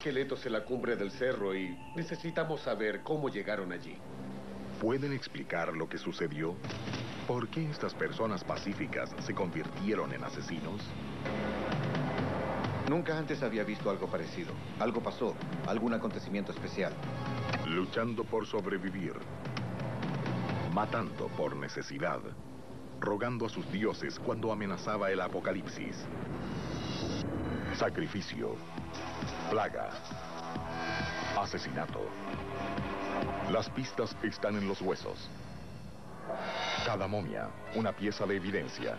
esqueletos en la cumbre del cerro y necesitamos saber cómo llegaron allí. ¿Pueden explicar lo que sucedió? ¿Por qué estas personas pacíficas se convirtieron en asesinos? Nunca antes había visto algo parecido. Algo pasó, algún acontecimiento especial. Luchando por sobrevivir. Matando por necesidad. Rogando a sus dioses cuando amenazaba el apocalipsis. Sacrificio. Plaga. Asesinato. Las pistas están en los huesos. Cada momia, una pieza de evidencia.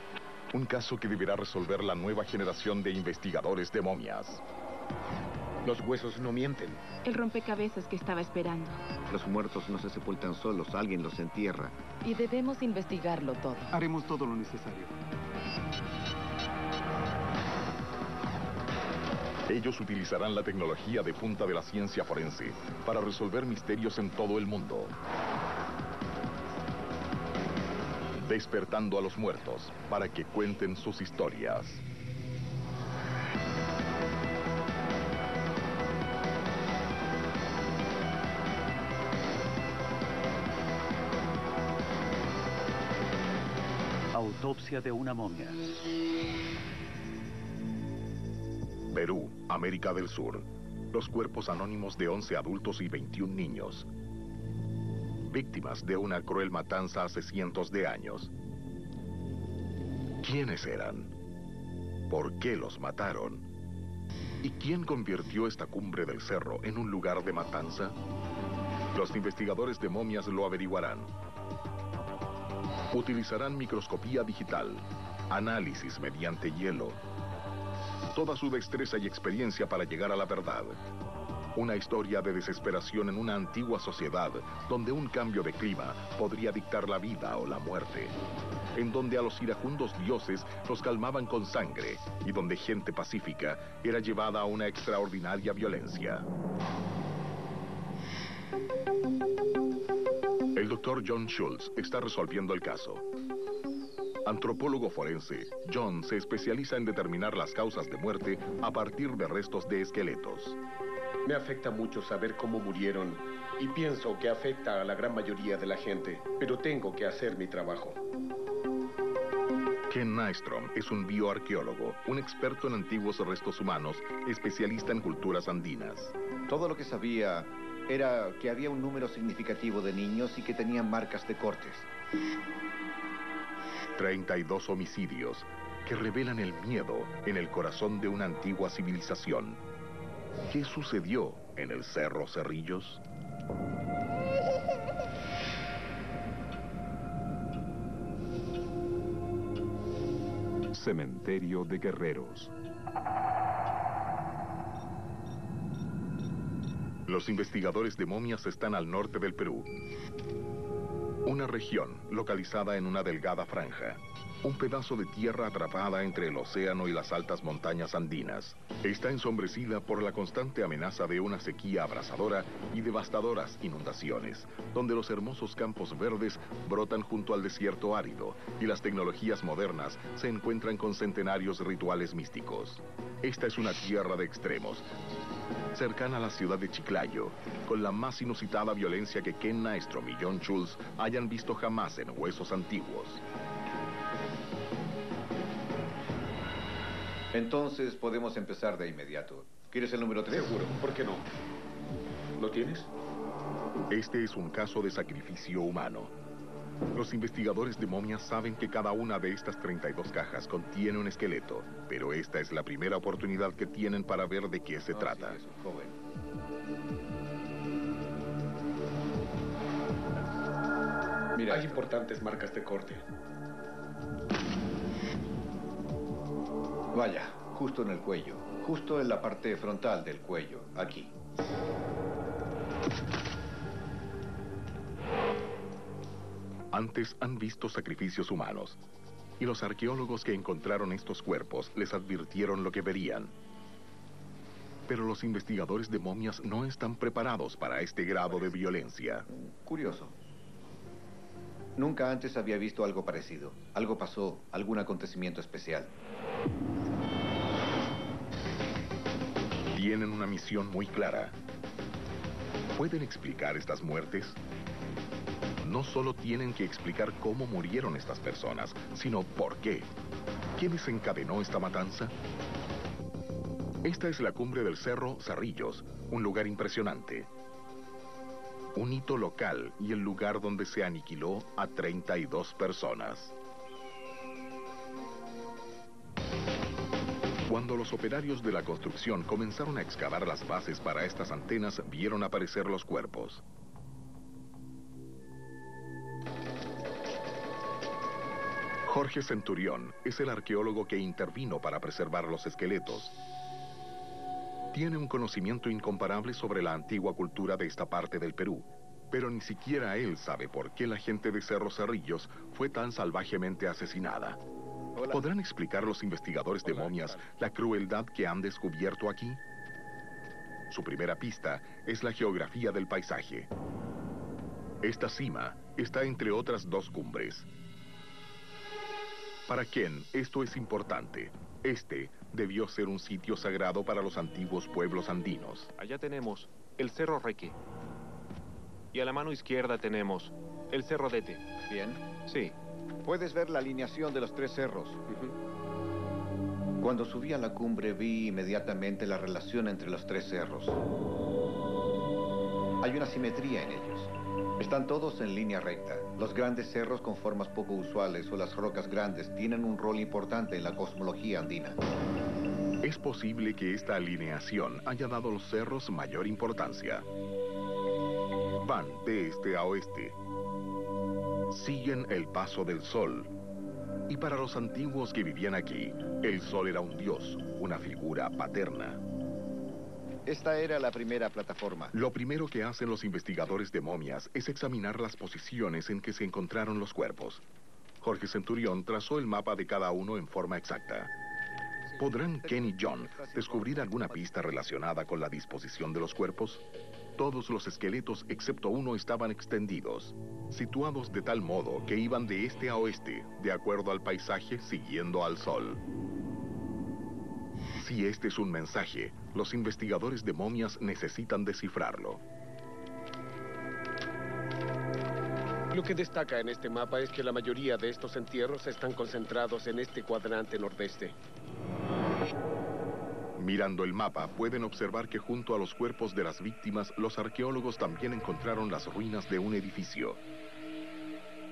Un caso que deberá resolver la nueva generación de investigadores de momias. Los huesos no mienten. El rompecabezas que estaba esperando. Los muertos no se sepultan solos, alguien los entierra. Y debemos investigarlo todo. Haremos todo lo necesario. Ellos utilizarán la tecnología de punta de la ciencia forense para resolver misterios en todo el mundo. Despertando a los muertos para que cuenten sus historias. Autopsia de una momia. Perú, América del Sur. Los cuerpos anónimos de 11 adultos y 21 niños. Víctimas de una cruel matanza hace cientos de años. ¿Quiénes eran? ¿Por qué los mataron? ¿Y quién convirtió esta cumbre del cerro en un lugar de matanza? Los investigadores de momias lo averiguarán. Utilizarán microscopía digital, análisis mediante hielo, toda su destreza y experiencia para llegar a la verdad. Una historia de desesperación en una antigua sociedad donde un cambio de clima podría dictar la vida o la muerte. En donde a los iracundos dioses los calmaban con sangre y donde gente pacífica era llevada a una extraordinaria violencia. El doctor John Schultz está resolviendo el caso. Antropólogo forense, John se especializa en determinar las causas de muerte a partir de restos de esqueletos. Me afecta mucho saber cómo murieron y pienso que afecta a la gran mayoría de la gente, pero tengo que hacer mi trabajo. Ken Nystrom es un bioarqueólogo, un experto en antiguos restos humanos, especialista en culturas andinas. Todo lo que sabía era que había un número significativo de niños y que tenían marcas de cortes. 32 homicidios que revelan el miedo en el corazón de una antigua civilización. ¿Qué sucedió en el Cerro Cerrillos? Cementerio de Guerreros. Los investigadores de momias están al norte del Perú. Una región localizada en una delgada franja. Un pedazo de tierra atrapada entre el océano y las altas montañas andinas. Está ensombrecida por la constante amenaza de una sequía abrasadora y devastadoras inundaciones, donde los hermosos campos verdes brotan junto al desierto árido y las tecnologías modernas se encuentran con centenarios rituales místicos. Esta es una tierra de extremos, cercana a la ciudad de Chiclayo, con la más inusitada violencia que Ken Nystrom y John Schultz hayan visto jamás en huesos antiguos. Entonces podemos empezar de inmediato. ¿Quieres el número 3? Seguro, ¿por qué no? ¿Lo tienes? Este es un caso de sacrificio humano. Los investigadores de momias saben que cada una de estas 32 cajas contiene un esqueleto, pero esta es la primera oportunidad que tienen para ver de qué se trata. Sí, es un joven. Mira, Hay importantes marcas de corte. Vaya, justo en el cuello. Justo en la parte frontal del cuello. Aquí. Antes han visto sacrificios humanos, y los arqueólogos que encontraron estos cuerpos les advirtieron lo que verían. Pero los investigadores de momias no están preparados para este grado de violencia. Curioso. Nunca antes había visto algo parecido. Algo pasó, algún acontecimiento especial. Tienen una misión muy clara. ¿Pueden explicar estas muertes? No solo tienen que explicar cómo murieron estas personas, sino por qué. ¿Quién desencadenó esta matanza? Esta es la cumbre del Cerro Cerrillos, un lugar impresionante. Un hito local y el lugar donde se aniquiló a 32 personas. Cuando los operarios de la construcción comenzaron a excavar las bases para estas antenas, vieron aparecer los cuerpos. Jorge Centurión es el arqueólogo que intervino para preservar los esqueletos. Tiene un conocimiento incomparable sobre la antigua cultura de esta parte del Perú, pero ni siquiera él sabe por qué la gente de Cerro Cerrillos fue tan salvajemente asesinada. ¿Podrán explicar los investigadores de momias la crueldad que han descubierto aquí? Su primera pista es la geografía del paisaje. Esta cima está entre otras dos cumbres. Para Ken, esto es importante. Este debió ser un sitio sagrado para los antiguos pueblos andinos. Allá tenemos el Cerro Reque. Y a la mano izquierda tenemos el Cerro Dete. Bien. Sí. Puedes ver la alineación de los tres cerros. Cuando subí a la cumbre vi inmediatamente la relación entre los tres cerros. Hay una simetría en ellos. Están todos en línea recta. Los grandes cerros con formas poco usuales o las rocas grandes tienen un rol importante en la cosmología andina. Es posible que esta alineación haya dado a los cerros mayor importancia. Van de este a oeste. Siguen el paso del sol. Y para los antiguos que vivían aquí, el sol era un dios, una figura paterna. Esta era la primera plataforma. Lo primero que hacen los investigadores de momias es examinar las posiciones en que se encontraron los cuerpos. Jorge Centurión trazó el mapa de cada uno en forma exacta. ¿Podrán Ken y John descubrir alguna pista relacionada con la disposición de los cuerpos? Todos los esqueletos, excepto uno, estaban extendidos, situados de tal modo que iban de este a oeste, de acuerdo al paisaje, siguiendo al sol. Si este es un mensaje, los investigadores de momias necesitan descifrarlo. Lo que destaca en este mapa es que la mayoría de estos entierros están concentrados en este cuadrante nordeste. Mirando el mapa, pueden observar que junto a los cuerpos de las víctimas, los arqueólogos también encontraron las ruinas de un edificio.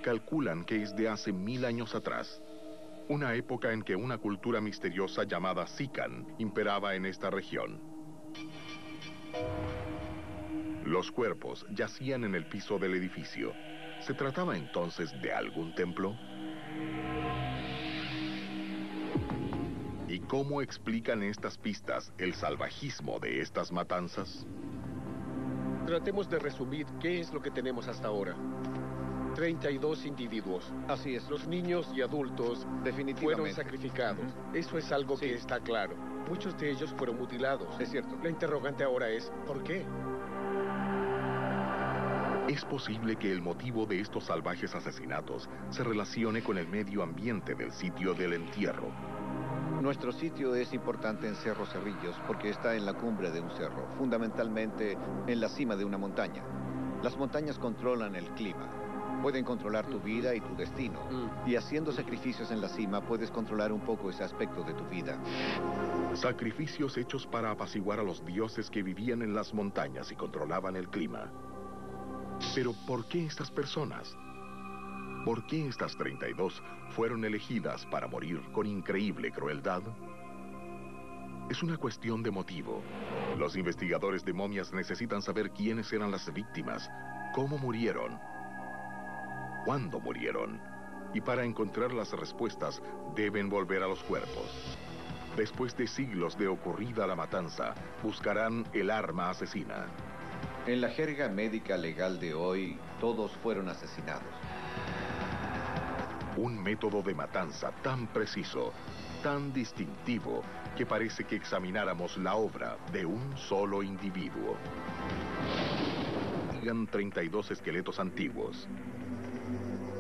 Calculan que es de hace 1000 años atrás. Una época en que una cultura misteriosa llamada Sican imperaba en esta región. Los cuerpos yacían en el piso del edificio. ¿Se trataba entonces de algún templo? ¿Y cómo explican estas pistas el salvajismo de estas matanzas? Tratemos de resumir qué es lo que tenemos hasta ahora. 32 individuos. Así es. Los niños y adultos Definitivamente. fueron sacrificados. Eso es algo que está claro. Muchos de ellos fueron mutilados. Es cierto. La interrogante ahora es, ¿por qué? Es posible que el motivo de estos salvajes asesinatos se relacione con el medio ambiente del sitio del entierro. Nuestro sitio es importante en Cerro Cerrillos porque está en la cumbre de un cerro, fundamentalmente en la cima de una montaña. Las montañas controlan el clima. Pueden controlar tu vida y tu destino. Y haciendo sacrificios en la cima puedes controlar un poco ese aspecto de tu vida. Sacrificios hechos para apaciguar a los dioses que vivían en las montañas y controlaban el clima. Pero ¿por qué estas personas? ¿Por qué estas 32 fueron elegidas para morir con increíble crueldad? Es una cuestión de motivo. Los investigadores de momias necesitan saber quiénes eran las víctimas, cómo murieron, cuándo murieron. Y para encontrar las respuestas, deben volver a los cuerpos. Después de siglos de ocurrida la matanza, buscarán el arma asesina. En la jerga médica legal de hoy, todos fueron asesinados. Un método de matanza tan preciso, tan distintivo, que parece que examináramos la obra de un solo individuo. Digan 32 esqueletos antiguos.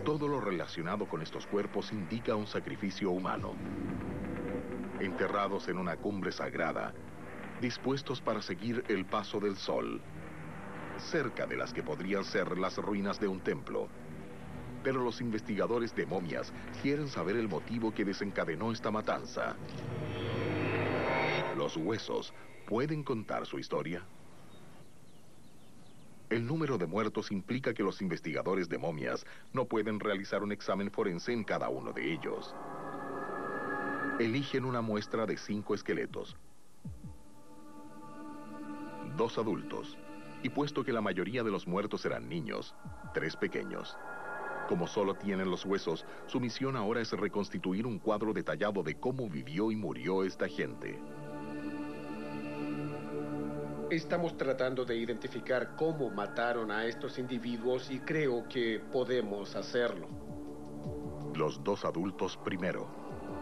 Todo lo relacionado con estos cuerpos indica un sacrificio humano. Enterrados en una cumbre sagrada, dispuestos para seguir el paso del sol, cerca de las que podrían ser las ruinas de un templo. Pero los investigadores de momias quieren saber el motivo que desencadenó esta matanza. ¿Los huesos pueden contar su historia? El número de muertos implica que los investigadores de momias no pueden realizar un examen forense en cada uno de ellos. Eligen una muestra de 5 esqueletos, 2 adultos, y puesto que la mayoría de los muertos eran niños, 3 pequeños. Como solo tienen los huesos, su misión ahora es reconstituir un cuadro detallado de cómo vivió y murió esta gente. Estamos tratando de identificar cómo mataron a estos individuos y creo que podemos hacerlo. Los 2 adultos primero.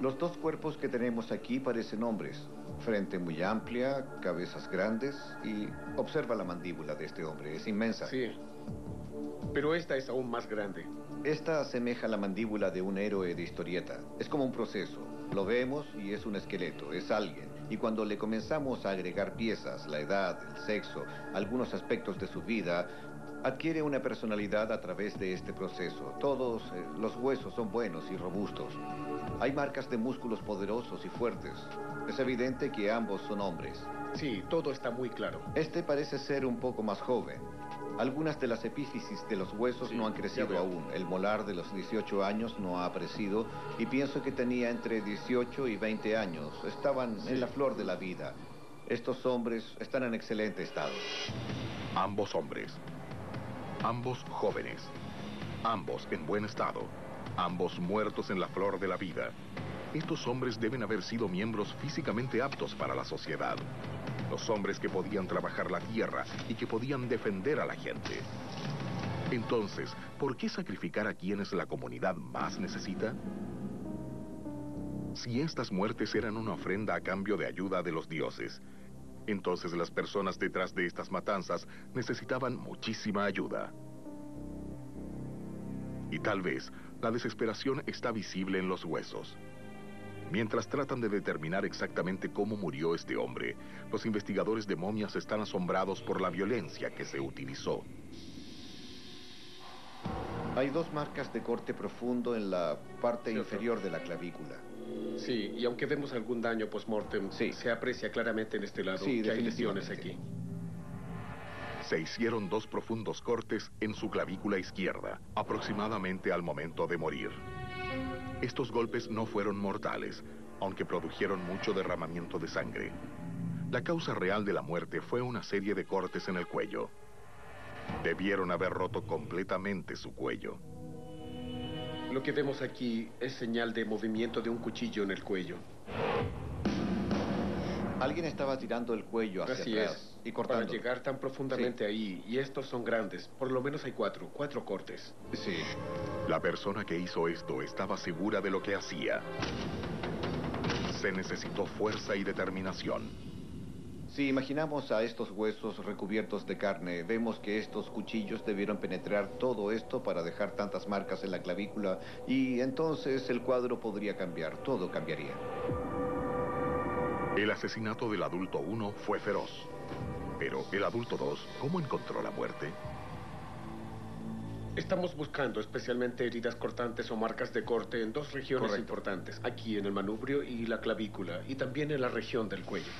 Los 2 cuerpos que tenemos aquí parecen hombres. Frente muy amplia, cabezas grandes y observa la mandíbula de este hombre, es inmensa. Sí, pero esta es aún más grande. Esta asemeja la mandíbula de un héroe de historieta. Es como un proceso. Lo vemos y es un esqueleto, es alguien. Y cuando le comenzamos a agregar piezas, la edad, el sexo, algunos aspectos de su vida, adquiere una personalidad a través de este proceso. Todos los huesos son buenos y robustos. Hay marcas de músculos poderosos y fuertes. Es evidente que ambos son hombres. Sí, todo está muy claro. Este parece ser un poco más joven. Algunas de las epífisis de los huesos no han crecido aún. El molar de los 18 años no ha aparecido y pienso que tenía entre 18 y 20 años. Estaban en la flor de la vida. Estos hombres están en excelente estado. Ambos hombres. Ambos jóvenes. Ambos en buen estado. Ambos muertos en la flor de la vida. Estos hombres deben haber sido miembros físicamente aptos para la sociedad. Los hombres que podían trabajar la tierra y que podían defender a la gente. Entonces, ¿por qué sacrificar a quienes la comunidad más necesita? Si estas muertes eran una ofrenda a cambio de ayuda de los dioses, entonces las personas detrás de estas matanzas necesitaban muchísima ayuda. Y tal vez la desesperación está visible en los huesos. Mientras tratan de determinar exactamente cómo murió este hombre, los investigadores de momias están asombrados por la violencia que se utilizó. Hay 2 marcas de corte profundo en la parte inferior de la clavícula. Sí, y aunque vemos algún daño post-mortem, se aprecia claramente en este lado que hay lesiones aquí. Se hicieron 2 profundos cortes en su clavícula izquierda, aproximadamente al momento de morir. Estos golpes no fueron mortales, aunque produjeron mucho derramamiento de sangre. La causa real de la muerte fue una serie de cortes en el cuello. Debieron haber roto completamente su cuello. Lo que vemos aquí es señal de movimiento de un cuchillo en el cuello. Alguien estaba tirando el cuello hacia atrás y cortando. Para llegar tan profundamente ahí, y estos son grandes, por lo menos hay 4 cortes. Sí. La persona que hizo esto estaba segura de lo que hacía. Se necesitó fuerza y determinación. Si imaginamos a estos huesos recubiertos de carne, vemos que estos cuchillos debieron penetrar todo esto para dejar tantas marcas en la clavícula, y entonces el cuadro podría cambiar, todo cambiaría. El asesinato del adulto 1 fue feroz. Pero el adulto 2, ¿cómo encontró la muerte? Estamos buscando especialmente heridas cortantes o marcas de corte en 2 regiones importantes. Aquí en el manubrio y la clavícula, y también en la región del cuello.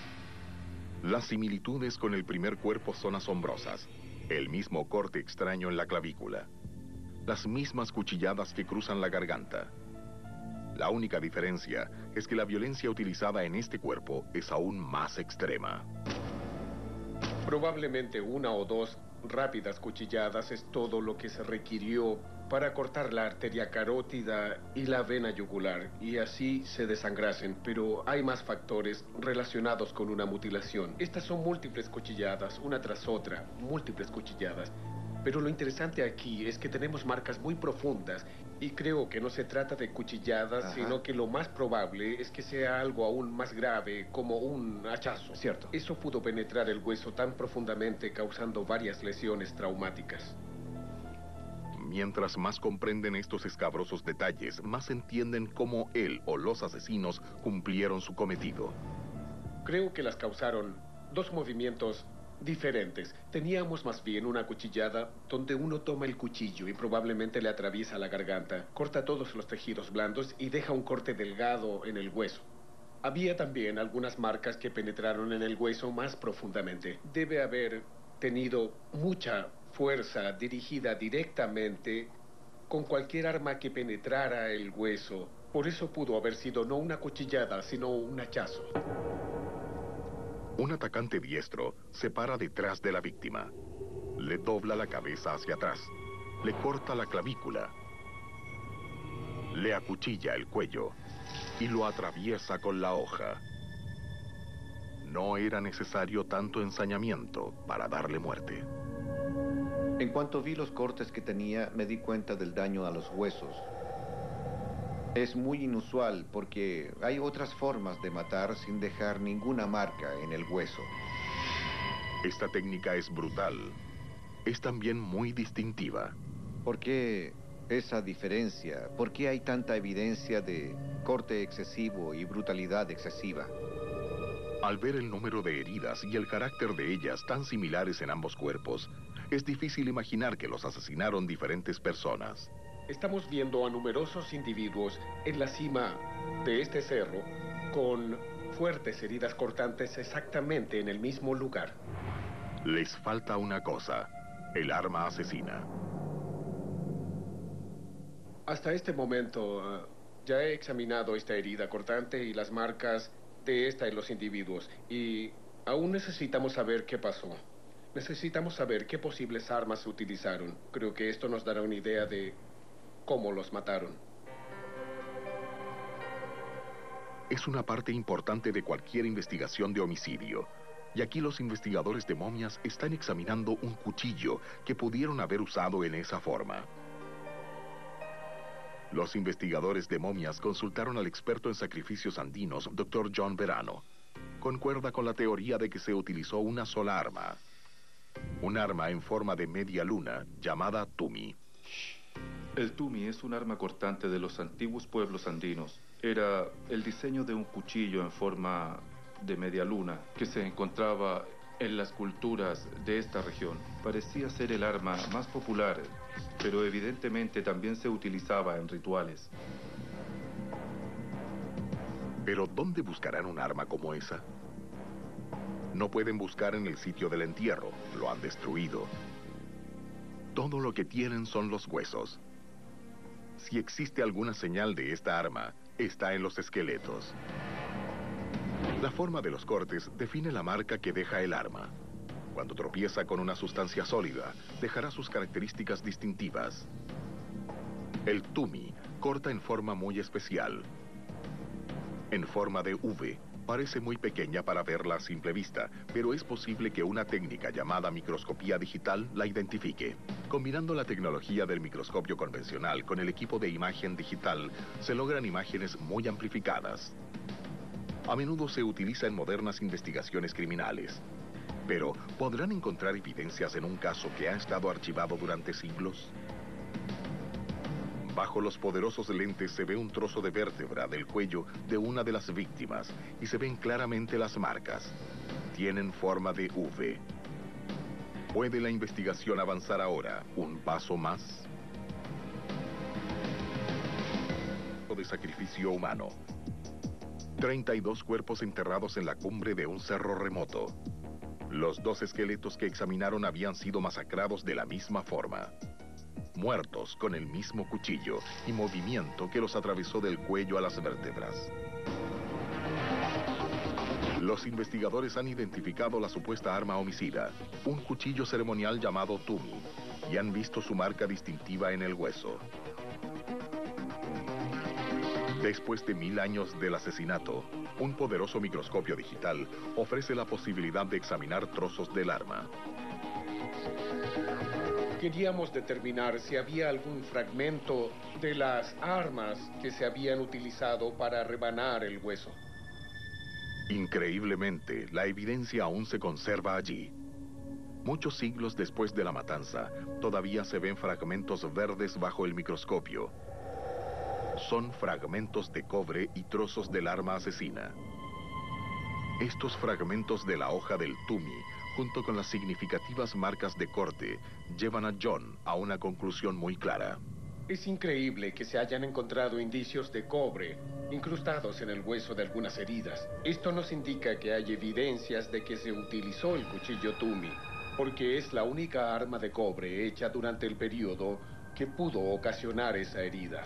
Las similitudes con el primer cuerpo son asombrosas. El mismo corte extraño en la clavícula. Las mismas cuchilladas que cruzan la garganta. La única diferencia es que la violencia utilizada en este cuerpo es aún más extrema. Probablemente 1 o 2 rápidas cuchilladas es todo lo que se requirió para cortar la arteria carótida y la vena yugular, y así se desangrasen, pero hay más factores relacionados con una mutilación. Estas son múltiples cuchilladas, una tras otra, múltiples cuchilladas. Pero lo interesante aquí es que tenemos marcas muy profundas y creo que no se trata de cuchilladas, sino que lo más probable es que sea algo aún más grave, como un hachazo. Cierto. Eso pudo penetrar el hueso tan profundamente, causando varias lesiones traumáticas. Mientras más comprenden estos escabrosos detalles, más entienden cómo él o los asesinos cumplieron su cometido. Creo que las causaron dos movimientos diferentes. Teníamos más bien una cuchillada donde uno toma el cuchillo y probablemente le atraviesa la garganta, corta todos los tejidos blandos y deja un corte delgado en el hueso. Había también algunas marcas que penetraron en el hueso más profundamente. Debe haber tenido mucha fuerza dirigida directamente con cualquier arma que penetrara el hueso. Por eso pudo haber sido no una cuchillada, sino un hachazo. Un atacante diestro se para detrás de la víctima. Le dobla la cabeza hacia atrás. Le corta la clavícula. Le acuchilla el cuello y lo atraviesa con la hoja. No era necesario tanto ensañamiento para darle muerte. En cuanto vi los cortes que tenía, me di cuenta del daño a los huesos. Es muy inusual porque hay otras formas de matar sin dejar ninguna marca en el hueso. Esta técnica es brutal. Es también muy distintiva. ¿Por qué esa diferencia? ¿Por qué hay tanta evidencia de corte excesivo y brutalidad excesiva? Al ver el número de heridas y el carácter de ellas tan similares en ambos cuerpos, es difícil imaginar que los asesinaron diferentes personas. Estamos viendo a numerosos individuos en la cima de este cerro con fuertes heridas cortantes exactamente en el mismo lugar. Les falta una cosa: el arma asesina. Hasta este momento ya he examinado esta herida cortante y las marcas de esta en los individuos. Y aún necesitamos saber qué pasó. Necesitamos saber qué posibles armas se utilizaron. Creo que esto nos dará una idea de cómo los mataron. Es una parte importante de cualquier investigación de homicidio. Y aquí los investigadores de momias están examinando un cuchillo que pudieron haber usado en esa forma. Los investigadores de momias consultaron al experto en sacrificios andinos, Dr. John Verano. Concuerda con la teoría de que se utilizó una sola arma. Un arma en forma de media luna llamada tumi. El tumi es un arma cortante de los antiguos pueblos andinos. Era el diseño de un cuchillo en forma de media luna que se encontraba en las culturas de esta región. Parecía ser el arma más popular, pero evidentemente también se utilizaba en rituales. ¿Pero dónde buscarán un arma como esa? No pueden buscar en el sitio del entierro, lo han destruido. Todo lo que tienen son los huesos. Si existe alguna señal de esta arma, está en los esqueletos. La forma de los cortes define la marca que deja el arma. Cuando tropieza con una sustancia sólida, dejará sus características distintivas. El tumi corta en forma muy especial. En forma de V, parece muy pequeña para verla a simple vista, pero es posible que una técnica llamada microscopía digital la identifique. Combinando la tecnología del microscopio convencional con el equipo de imagen digital, se logran imágenes muy amplificadas. A menudo se utiliza en modernas investigaciones criminales. Pero, ¿podrán encontrar evidencias en un caso que ha estado archivado durante siglos? Bajo los poderosos lentes se ve un trozo de vértebra del cuello de una de las víctimas y se ven claramente las marcas. Tienen forma de V. ¿Puede la investigación avanzar ahora un paso más? De sacrificio humano. 32 cuerpos enterrados en la cumbre de un cerro remoto. Los dos esqueletos que examinaron habían sido masacrados de la misma forma. Muertos con el mismo cuchillo y movimiento que los atravesó del cuello a las vértebras. Los investigadores han identificado la supuesta arma homicida, un cuchillo ceremonial llamado tumi, y han visto su marca distintiva en el hueso. Después de 1000 años del asesinato, un poderoso microscopio digital ofrece la posibilidad de examinar trozos del arma. Queríamos determinar si había algún fragmento de las armas que se habían utilizado para rebanar el hueso. Increíblemente, la evidencia aún se conserva allí. Muchos siglos después de la matanza, todavía se ven fragmentos verdes bajo el microscopio. Son fragmentos de cobre y trozos del arma asesina. Estos fragmentos de la hoja del tumi, junto con las significativas marcas de corte, llevan a John a una conclusión muy clara. Es increíble que se hayan encontrado indicios de cobre incrustados en el hueso de algunas heridas. Esto nos indica que hay evidencias de que se utilizó el cuchillo tumi, porque es la única arma de cobre hecha durante el periodo que pudo ocasionar esa herida.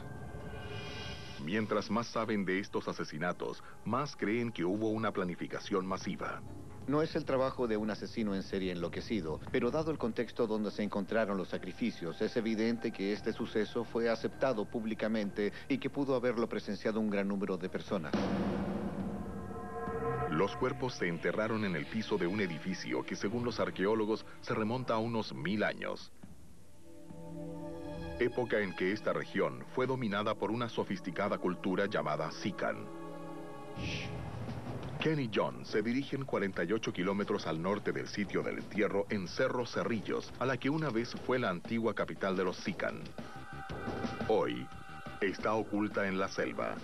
Mientras más saben de estos asesinatos, más creen que hubo una planificación masiva. No es el trabajo de un asesino en serie enloquecido, pero dado el contexto donde se encontraron los sacrificios, es evidente que este suceso fue aceptado públicamente y que pudo haberlo presenciado un gran número de personas. Los cuerpos se enterraron en el piso de un edificio que, según los arqueólogos, se remonta a unos 1000 años. Época en que esta región fue dominada por una sofisticada cultura llamada Sican. Ken y John se dirigen 48 kilómetros al norte del sitio del entierro en Cerro Cerrillos, a la que una vez fue la antigua capital de los Sican. Hoy está oculta en la selva.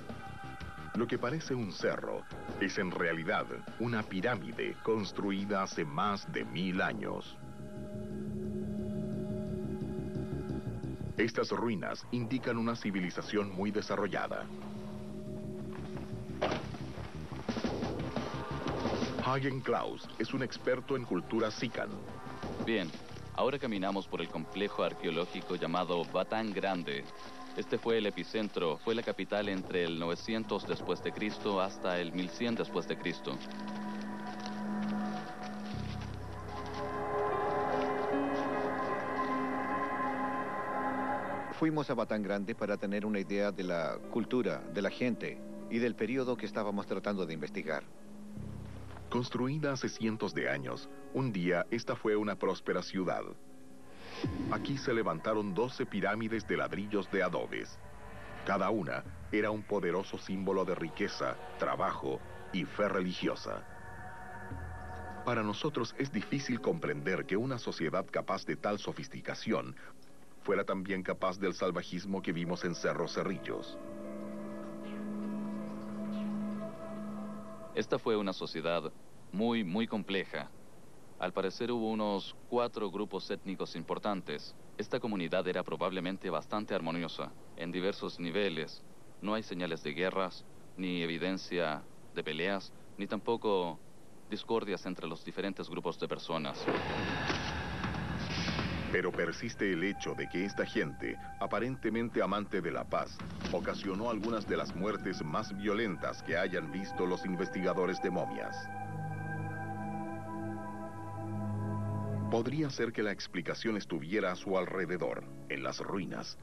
Lo que parece un cerro es en realidad una pirámide construida hace más de 1000 años. Estas ruinas indican una civilización muy desarrollada. Hagen Klaus es un experto en cultura Sican. Bien, ahora caminamos por el complejo arqueológico llamado Batán Grande. Este fue el epicentro, fue la capital entre el 900 después de Cristo hasta el 1100 después de Cristo. Fuimos a Batán Grande para tener una idea de la cultura, de la gente y del periodo que estábamos tratando de investigar. Construida hace cientos de años, un día esta fue una próspera ciudad. Aquí se levantaron 12 pirámides de ladrillos de adobes. Cada una era un poderoso símbolo de riqueza, trabajo y fe religiosa. Para nosotros es difícil comprender que una sociedad capaz de tal sofisticación fuera también capaz del salvajismo que vimos en Cerro Cerrillos. Esta fue una sociedad muy compleja. Al parecer hubo unos 4 grupos étnicos importantes. Esta comunidad era probablemente bastante armoniosa, en diversos niveles. No hay señales de guerras, ni evidencia de peleas, ni tampoco discordias entre los diferentes grupos de personas. Pero persiste el hecho de que esta gente, aparentemente amante de la paz, ocasionó algunas de las muertes más violentas que hayan visto los investigadores de momias. Podría ser que la explicación estuviera a su alrededor, en las ruinas.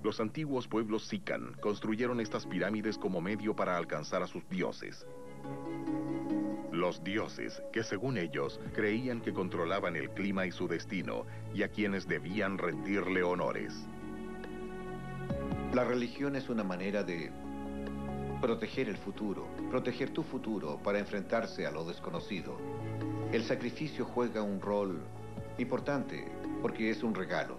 Los antiguos pueblos Sican construyeron estas pirámides como medio para alcanzar a sus dioses. Los dioses, que según ellos, creían que controlaban el clima y su destino, y a quienes debían rendirle honores. La religión es una manera de proteger el futuro, proteger tu futuro para enfrentarse a lo desconocido. El sacrificio juega un rol importante porque es un regalo.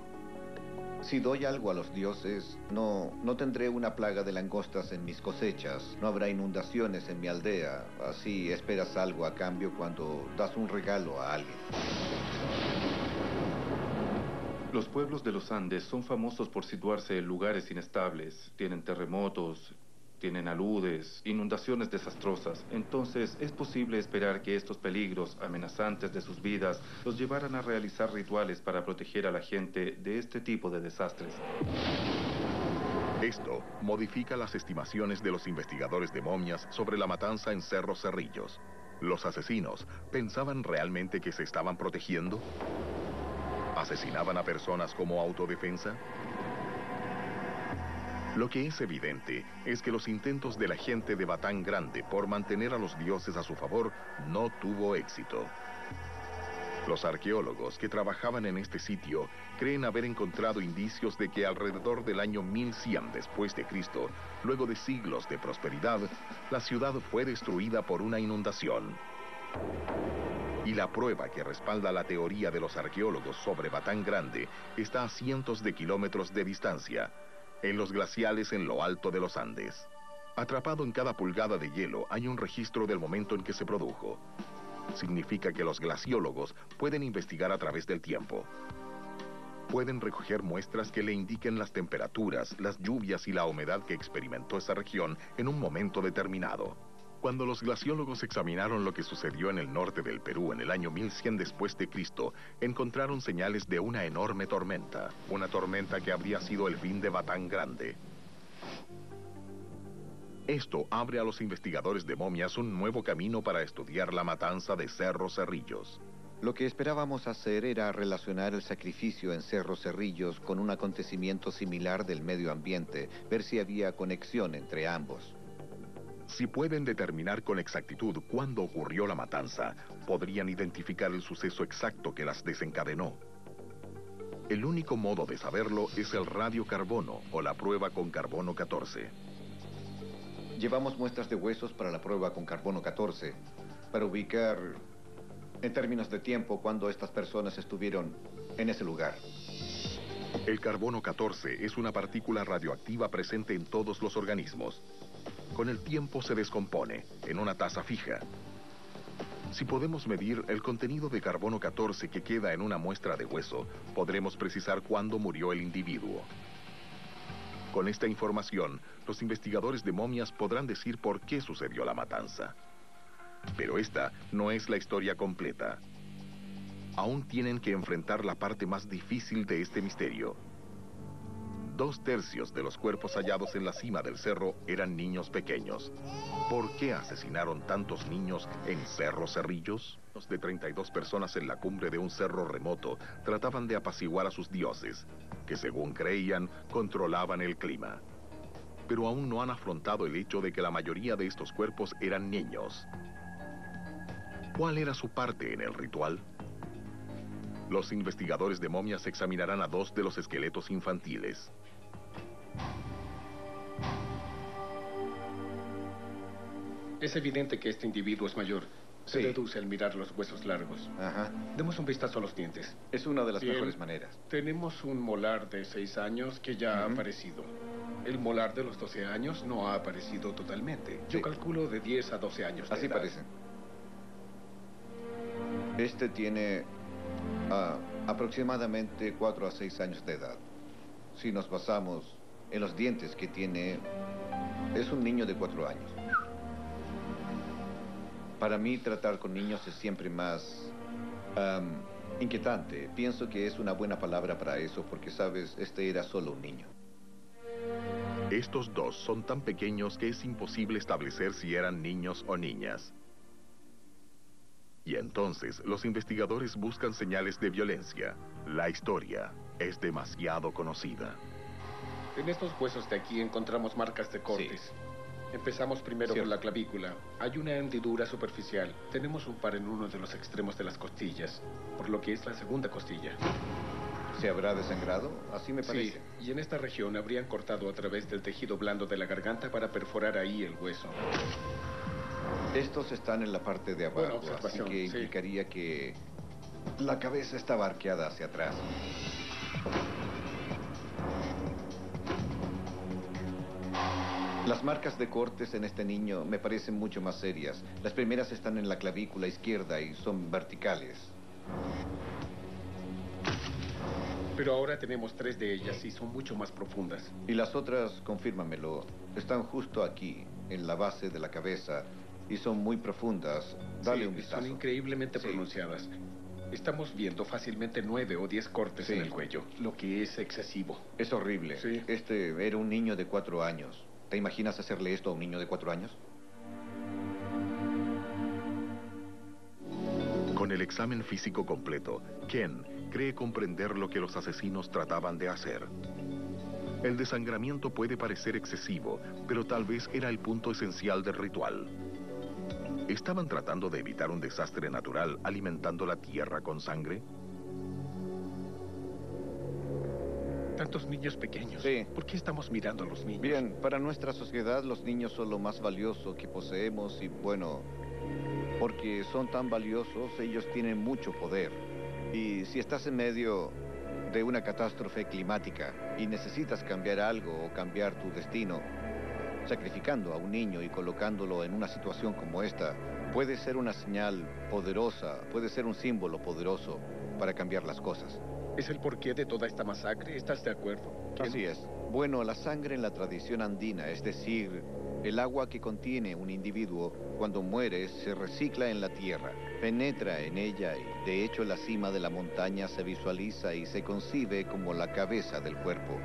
Si doy algo a los dioses, no tendré una plaga de langostas en mis cosechas, no habrá inundaciones en mi aldea. Así esperas algo a cambio cuando das un regalo a alguien. Los pueblos de los Andes son famosos por situarse en lugares inestables. Tienen terremotos, tienen aludes, inundaciones desastrosas. Entonces, es posible esperar que estos peligros amenazantes de sus vidas los llevaran a realizar rituales para proteger a la gente de este tipo de desastres. Esto modifica las estimaciones de los investigadores de momias sobre la matanza en Cerro Cerrillos. ¿Los asesinos pensaban realmente que se estaban protegiendo? ¿Asesinaban a personas como autodefensa? Lo que es evidente es que los intentos de la gente de Batán Grande por mantener a los dioses a su favor no tuvo éxito. Los arqueólogos que trabajaban en este sitio creen haber encontrado indicios de que alrededor del año 1100 después de Cristo, luego de siglos de prosperidad, la ciudad fue destruida por una inundación. Y la prueba que respalda la teoría de los arqueólogos sobre Batán Grande está a cientos de kilómetros de distancia, en los glaciales en lo alto de los Andes. Atrapado en cada pulgada de hielo hay un registro del momento en que se produjo. Significa que los glaciólogos pueden investigar a través del tiempo. Pueden recoger muestras que le indiquen las temperaturas, las lluvias y la humedad que experimentó esa región en un momento determinado. Cuando los glaciólogos examinaron lo que sucedió en el norte del Perú en el año 1100 después de Cristo, encontraron señales de una enorme tormenta, una tormenta que habría sido el fin de Batán Grande. Esto abre a los investigadores de momias un nuevo camino para estudiar la matanza de Cerro Cerrillos. Lo que esperábamos hacer era relacionar el sacrificio en Cerro Cerrillos con un acontecimiento similar del medio ambiente, ver si había conexión entre ambos. Si pueden determinar con exactitud cuándo ocurrió la matanza, podrían identificar el suceso exacto que las desencadenó. El único modo de saberlo es el radiocarbono o la prueba con carbono 14. Llevamos muestras de huesos para la prueba con carbono 14, para ubicar, en términos de tiempo, cuando estas personas estuvieron en ese lugar. El carbono 14 es una partícula radioactiva presente en todos los organismos. Con el tiempo se descompone en una tasa fija. Si podemos medir el contenido de carbono 14 que queda en una muestra de hueso, podremos precisar cuándo murió el individuo. Con esta información, los investigadores de momias podrán decir por qué sucedió la matanza. Pero esta no es la historia completa. Aún tienen que enfrentar la parte más difícil de este misterio. 2/3 de los cuerpos hallados en la cima del cerro eran niños pequeños. ¿Por qué asesinaron tantos niños en Cerro Cerrillos? Los de 32 personas en la cumbre de un cerro remoto trataban de apaciguar a sus dioses, que según creían, controlaban el clima. Pero aún no han afrontado el hecho de que la mayoría de estos cuerpos eran niños. ¿Cuál era su parte en el ritual? Los investigadores de momias examinarán a 2 de los esqueletos infantiles. Es evidente que este individuo es mayor. Se Sí. deduce al mirar los huesos largos. Ajá. Demos un vistazo a los dientes. Es una de las Bien. mejores maneras. Tenemos un molar de 6 años que ya ha aparecido. El molar de los 12 años no ha aparecido totalmente. Yo Sí. calculo de 10 a 12 años de Así edad. parece. Este tiene aproximadamente 4 a 6 años de edad. Si nos basamos en los dientes que tiene, es un niño de 4 años. Para mí, tratar con niños es siempre más inquietante. Pienso que es una buena palabra para eso, porque, sabes, este era solo un niño. Estos 2 son tan pequeños que es imposible establecer si eran niños o niñas. Y entonces, los investigadores buscan señales de violencia. La historia es demasiado conocida. En estos huesos de aquí encontramos marcas de cortes. Empezamos primero Cierto. con la clavícula. Hay una hendidura superficial. Tenemos un par en uno de los extremos de las costillas, por lo que es la segunda costilla. ¿Se habrá desangrado? Así me Sí, parece. y en esta región habrían cortado a través del tejido blando de la garganta para perforar ahí el hueso. Estos están en la parte de Buena abajo, así observación, que sí. implicaría que la cabeza estaba arqueada hacia atrás. Las marcas de cortes en este niño me parecen mucho más serias. Las primeras están en la clavícula izquierda y son verticales. Pero ahora tenemos 3 de ellas y son mucho más profundas. Y las otras, confírmamelo, están justo aquí, en la base de la cabeza, y son muy profundas. Dale Sí, un vistazo. son increíblemente Sí. pronunciadas. Estamos viendo fácilmente 9 o 10 cortes Sí. en el cuello, lo que es excesivo. Es horrible. Sí. Este era un niño de 4 años. ¿Te imaginas hacerle esto a un niño de 4 años? Con el examen físico completo, Ken cree comprender lo que los asesinos trataban de hacer. El desangramiento puede parecer excesivo, pero tal vez era el punto esencial del ritual. ¿Estaban tratando de evitar un desastre natural alimentando la tierra con sangre? Tantos niños pequeños. Sí. ¿Por qué estamos mirando a los niños? Bien, para nuestra sociedad los niños son lo más valioso que poseemos y bueno, porque son tan valiosos, ellos tienen mucho poder. Y si estás en medio de una catástrofe climática y necesitas cambiar algo o cambiar tu destino, Sacrificando a un niño y colocándolo en una situación como esta puede ser una señal poderosa, puede ser un símbolo poderoso para cambiar las cosas. ¿Es el porqué de toda esta masacre? ¿Estás de acuerdo? Así es. Bueno, la sangre en la tradición andina, es decir, el agua que contiene un individuo, cuando muere, se recicla en la tierra, penetra en ella y, de hecho, la cima de la montaña se visualiza y se concibe como la cabeza del cuerpo.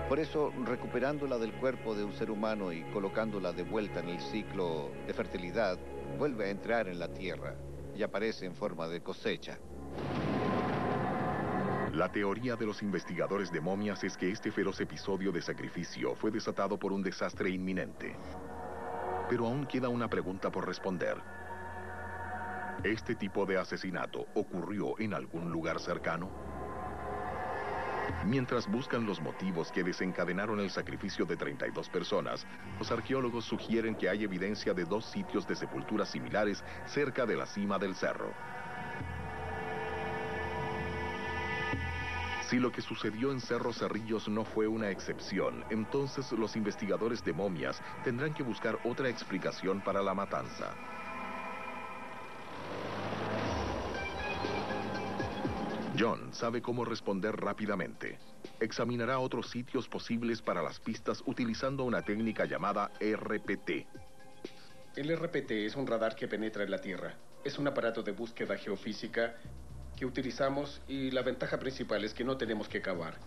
Por eso, recuperándola del cuerpo de un ser humano y colocándola de vuelta en el ciclo de fertilidad, vuelve a entrar en la tierra y aparece en forma de cosecha. La teoría de los investigadores de momias es que este feroz episodio de sacrificio fue desatado por un desastre inminente. Pero aún queda una pregunta por responder. ¿Este tipo de asesinato ocurrió en algún lugar cercano? Mientras buscan los motivos que desencadenaron el sacrificio de 32 personas, los arqueólogos sugieren que hay evidencia de 2 sitios de sepulturas similares cerca de la cima del cerro. Si lo que sucedió en Cerro Cerrillos no fue una excepción, entonces los investigadores de momias tendrán que buscar otra explicación para la matanza. John sabe cómo responder rápidamente. Examinará otros sitios posibles para las pistas utilizando una técnica llamada RPT. El RPT es un radar que penetra en la Tierra. Es un aparato de búsqueda geofísica que utilizamos y la ventaja principal es que no tenemos que cavar.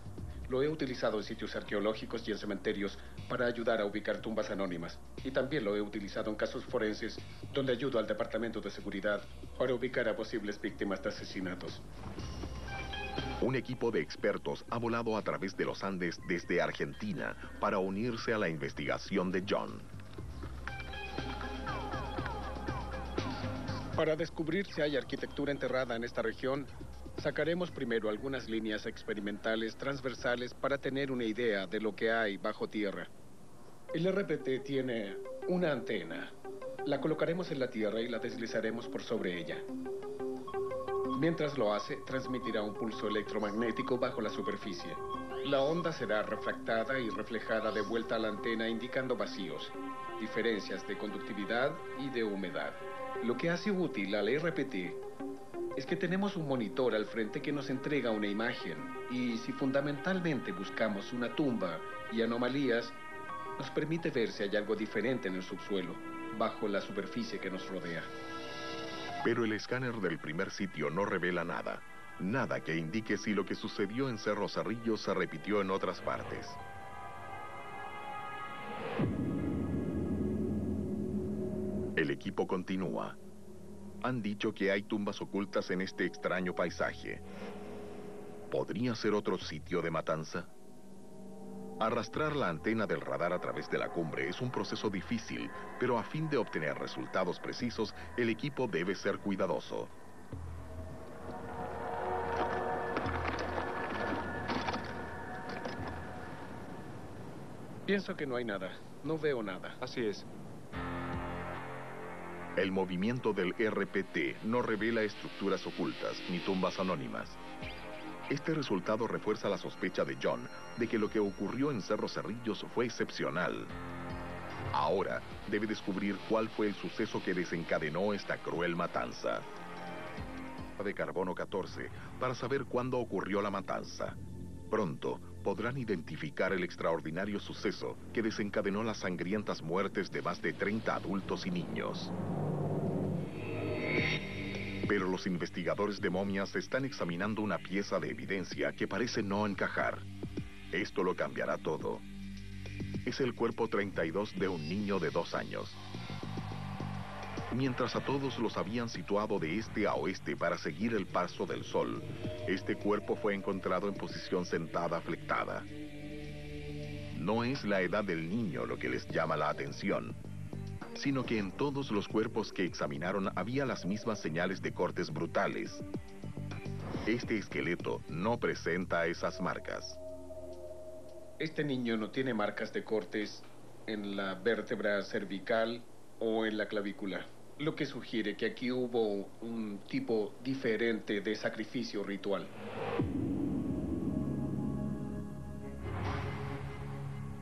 Lo he utilizado en sitios arqueológicos y en cementerios para ayudar a ubicar tumbas anónimas. Y también lo he utilizado en casos forenses donde ayudo al Departamento de Seguridad para ubicar a posibles víctimas de asesinatos. Un equipo de expertos ha volado a través de los Andes desde Argentina para unirse a la investigación de John. Para descubrir si hay arquitectura enterrada en esta región, sacaremos primero algunas líneas experimentales transversales para tener una idea de lo que hay bajo tierra. El RPT tiene una antena. La colocaremos en la tierra y la deslizaremos por sobre ella. Mientras lo hace, transmitirá un pulso electromagnético bajo la superficie. La onda será refractada y reflejada de vuelta a la antena indicando vacíos, diferencias de conductividad y de humedad. Lo que hace útil al RPT es que tenemos un monitor al frente que nos entrega una imagen y si fundamentalmente buscamos una tumba y anomalías, nos permite ver si hay algo diferente en el subsuelo, bajo la superficie que nos rodea. Pero el escáner del primer sitio no revela nada. Nada que indique si lo que sucedió en Cerro Cerrillos se repitió en otras partes. El equipo continúa. Han dicho que hay tumbas ocultas en este extraño paisaje. ¿Podría ser otro sitio de matanza? Arrastrar la antena del radar a través de la cumbre es un proceso difícil, pero a fin de obtener resultados precisos, el equipo debe ser cuidadoso. Pienso que no hay nada. No veo nada. Así es. El movimiento del RPT no revela estructuras ocultas ni tumbas anónimas. Este resultado refuerza la sospecha de John de que lo que ocurrió en Cerro Cerrillos fue excepcional. Ahora debe descubrir cuál fue el suceso que desencadenó esta cruel matanza. De carbono 14 para saber cuándo ocurrió la matanza. Pronto podrán identificar el extraordinario suceso que desencadenó las sangrientas muertes de más de 30 adultos y niños. Pero los investigadores de momias están examinando una pieza de evidencia que parece no encajar. Esto lo cambiará todo. Es el cuerpo 32 de un niño de 2 años. Mientras a todos los habían situado de este a oeste para seguir el paso del sol, este cuerpo fue encontrado en posición sentada flectada. No es la edad del niño lo que les llama la atención, sino que en todos los cuerpos que examinaron había las mismas señales de cortes brutales. Este esqueleto no presenta esas marcas. Este niño no tiene marcas de cortes en la vértebra cervical o en la clavícula, lo que sugiere que aquí hubo un tipo diferente de sacrificio ritual.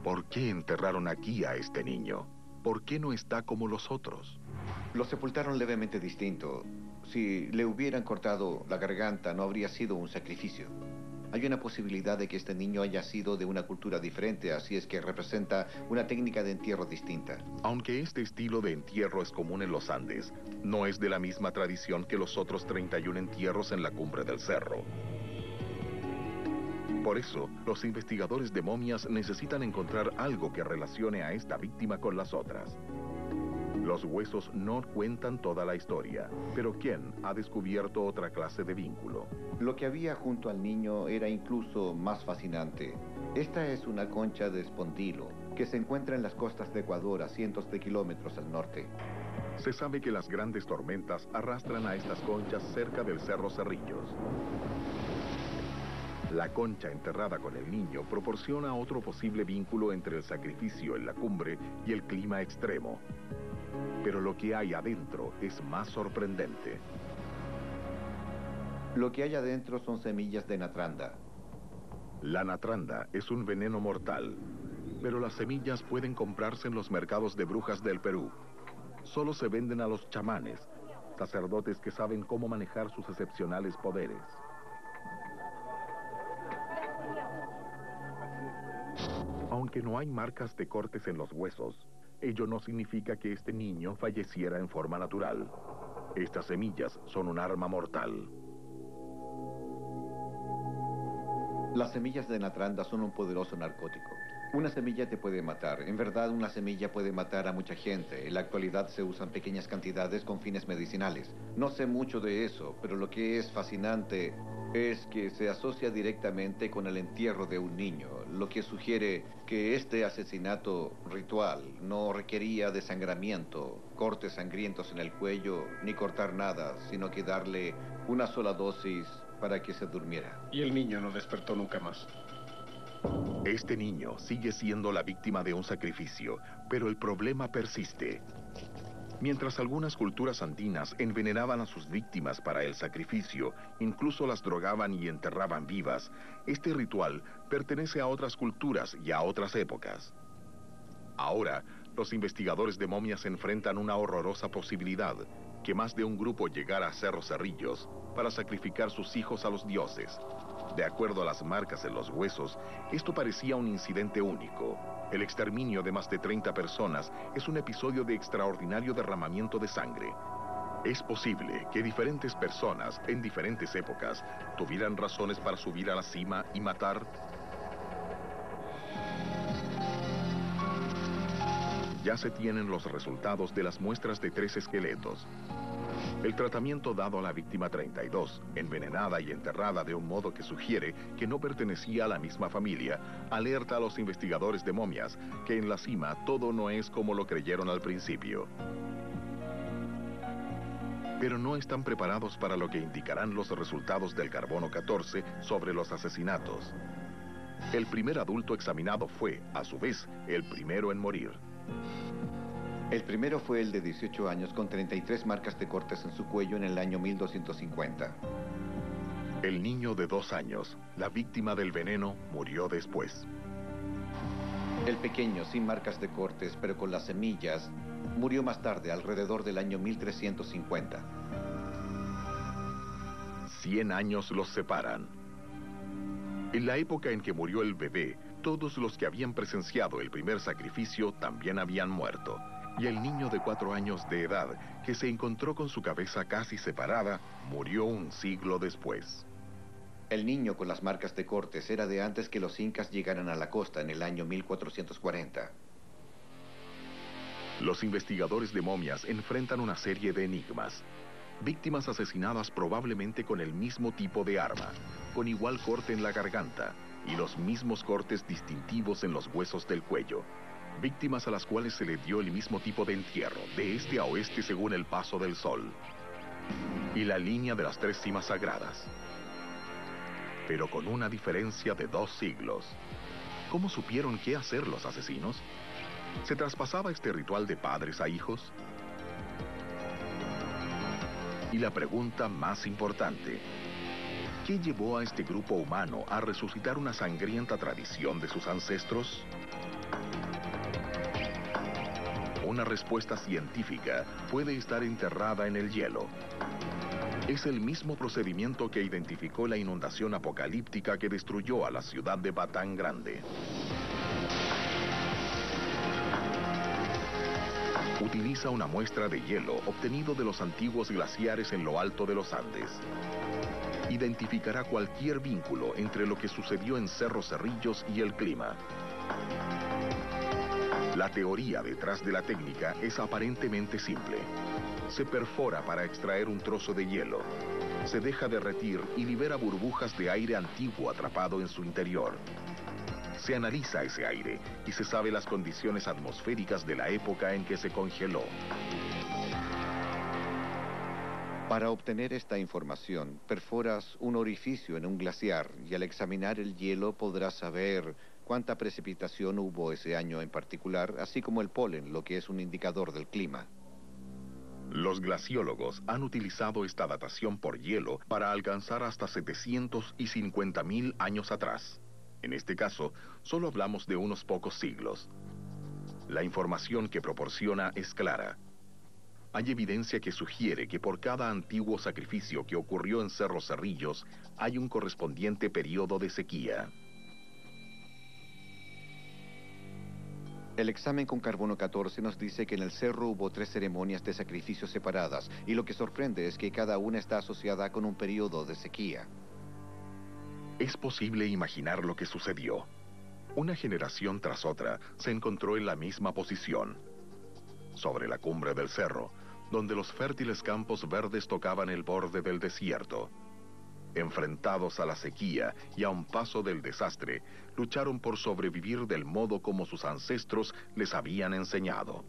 ¿Por qué enterraron aquí a este niño? ¿Por qué no está como los otros? Lo sepultaron levemente distinto. Si le hubieran cortado la garganta, no habría sido un sacrificio. Hay una posibilidad de que este niño haya sido de una cultura diferente, así es que representa una técnica de entierro distinta. Aunque este estilo de entierro es común en los Andes, no es de la misma tradición que los otros 31 entierros en la cumbre del cerro. Por eso, los investigadores de momias necesitan encontrar algo que relacione a esta víctima con las otras. Los huesos no cuentan toda la historia, pero ¿quién ha descubierto otra clase de vínculo? Lo que había junto al niño era incluso más fascinante. Esta es una concha de espondilo que se encuentra en las costas de Ecuador a cientos de kilómetros al norte. Se sabe que las grandes tormentas arrastran a estas conchas cerca del Cerro Cerrillos. La concha enterrada con el niño proporciona otro posible vínculo entre el sacrificio en la cumbre y el clima extremo. Pero lo que hay adentro es más sorprendente. Lo que hay adentro son semillas de natranda. La natranda es un veneno mortal, pero las semillas pueden comprarse en los mercados de brujas del Perú. Solo se venden a los chamanes, sacerdotes que saben cómo manejar sus excepcionales poderes. Aunque no hay marcas de cortes en los huesos, ello no significa que este niño falleciera en forma natural. Estas semillas son un arma mortal. Las semillas de natranda son un poderoso narcótico. Una semilla te puede matar. En verdad, una semilla puede matar a mucha gente. En la actualidad se usan pequeñas cantidades con fines medicinales. No sé mucho de eso, pero lo que es fascinante es que se asocia directamente con el entierro de un niño, lo que sugiere que este asesinato ritual no requería desangramiento, cortes sangrientos en el cuello, ni cortar nada, sino que darle una sola dosis para que se durmiera. Y el niño no despertó nunca más. Este niño sigue siendo la víctima de un sacrificio, pero el problema persiste. Mientras algunas culturas andinas envenenaban a sus víctimas para el sacrificio, incluso las drogaban y enterraban vivas, este ritual pertenece a otras culturas y a otras épocas. Ahora, los investigadores de momias enfrentan una horrorosa posibilidad, que más de un grupo llegara a Cerro Cerrillos para sacrificar sus hijos a los dioses. De acuerdo a las marcas en los huesos, esto parecía un incidente único. El exterminio de más de 30 personas es un episodio de extraordinario derramamiento de sangre. Es posible que diferentes personas, en diferentes épocas, tuvieran razones para subir a la cima y matar. Ya se tienen los resultados de las muestras de 3 esqueletos. El tratamiento dado a la víctima 32, envenenada y enterrada de un modo que sugiere que no pertenecía a la misma familia, alerta a los investigadores de momias que en la cima todo no es como lo creyeron al principio. Pero no están preparados para lo que indicarán los resultados del carbono 14 sobre los asesinatos. El primer adulto examinado fue, a su vez, el primero en morir. El primero fue el de 18 años con 33 marcas de cortes en su cuello en el año 1250. El niño de 2 años, la víctima del veneno, murió después. El pequeño, sin marcas de cortes, pero con las semillas, murió más tarde, alrededor del año 1350. 100 años los separan. En la época en que murió el bebé, todos los que habían presenciado el primer sacrificio también habían muerto. Y el niño de 4 años de edad, que se encontró con su cabeza casi separada, murió un siglo después. El niño con las marcas de cortes era de antes que los incas llegaran a la costa en el año 1440. Los investigadores de momias enfrentan una serie de enigmas. Víctimas asesinadas probablemente con el mismo tipo de arma, con igual corte en la garganta y los mismos cortes distintivos en los huesos del cuello. Víctimas a las cuales se le dio el mismo tipo de entierro, de este a oeste según el paso del sol. Y la línea de las 3 cimas sagradas. Pero con una diferencia de 2 siglos. ¿Cómo supieron qué hacer los asesinos? ¿Se traspasaba este ritual de padres a hijos? Y la pregunta más importante: ¿qué llevó a este grupo humano a resucitar una sangrienta tradición de sus ancestros? una respuesta científica puede estar enterrada en el hielo. Es el mismo procedimiento que identificó la inundación apocalíptica que destruyó a la ciudad de Batán Grande. Utiliza una muestra de hielo obtenido de los antiguos glaciares en lo alto de los Andes. Identificará cualquier vínculo entre lo que sucedió en Cerro Cerrillos y el clima. La teoría detrás de la técnica es aparentemente simple. Se perfora para extraer un trozo de hielo. Se deja derretir y libera burbujas de aire antiguo atrapado en su interior. Se analiza ese aire y se sabe las condiciones atmosféricas de la época en que se congeló. Para obtener esta información, perforas un orificio en un glaciar y al examinar el hielo podrás saber cuánta precipitación hubo ese año en particular, así como el polen, lo que es un indicador del clima. Los glaciólogos han utilizado esta datación por hielo para alcanzar hasta 750.000 años atrás. En este caso, solo hablamos de unos pocos siglos. La información que proporciona es clara. Hay evidencia que sugiere que por cada antiguo sacrificio que ocurrió en Cerro Cerrillos, hay un correspondiente periodo de sequía. El examen con carbono 14 nos dice que en el cerro hubo 3 ceremonias de sacrificio separadas, y lo que sorprende es que cada una está asociada con un periodo de sequía. Es posible imaginar lo que sucedió. Una generación tras otra se encontró en la misma posición, sobre la cumbre del cerro, donde los fértiles campos verdes tocaban el borde del desierto. Enfrentados a la sequía y a un paso del desastre, lucharon por sobrevivir del modo como sus ancestros les habían enseñado.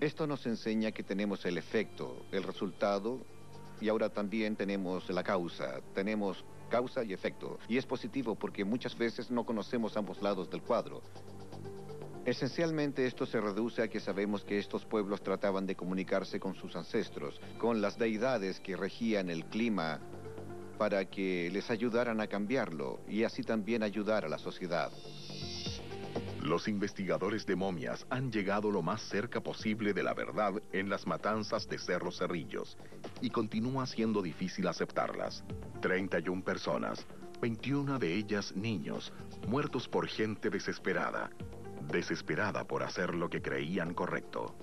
Esto nos enseña que tenemos el efecto, el resultado, y ahora también tenemos la causa. Tenemos causa y efecto. Y es positivo porque muchas veces no conocemos ambos lados del cuadro. Esencialmente esto se reduce a que sabemos que estos pueblos trataban de comunicarse con sus ancestros, con las deidades que regían el clima, para que les ayudaran a cambiarlo y así también ayudar a la sociedad. Los investigadores de momias han llegado lo más cerca posible de la verdad en las matanzas de Cerro Cerrillos y continúa siendo difícil aceptarlas. 31 personas, 21 de ellas niños, muertos por gente desesperada por hacer lo que creían correcto.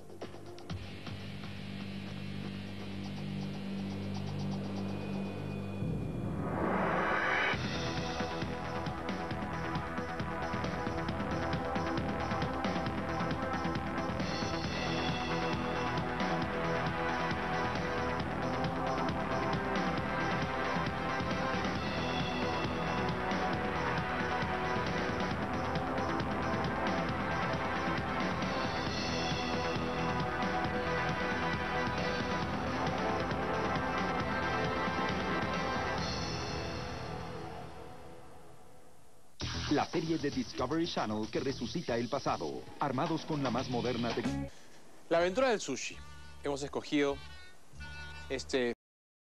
La serie de Discovery Channel que resucita el pasado, armados con la más moderna La aventura del sushi. Hemos escogido este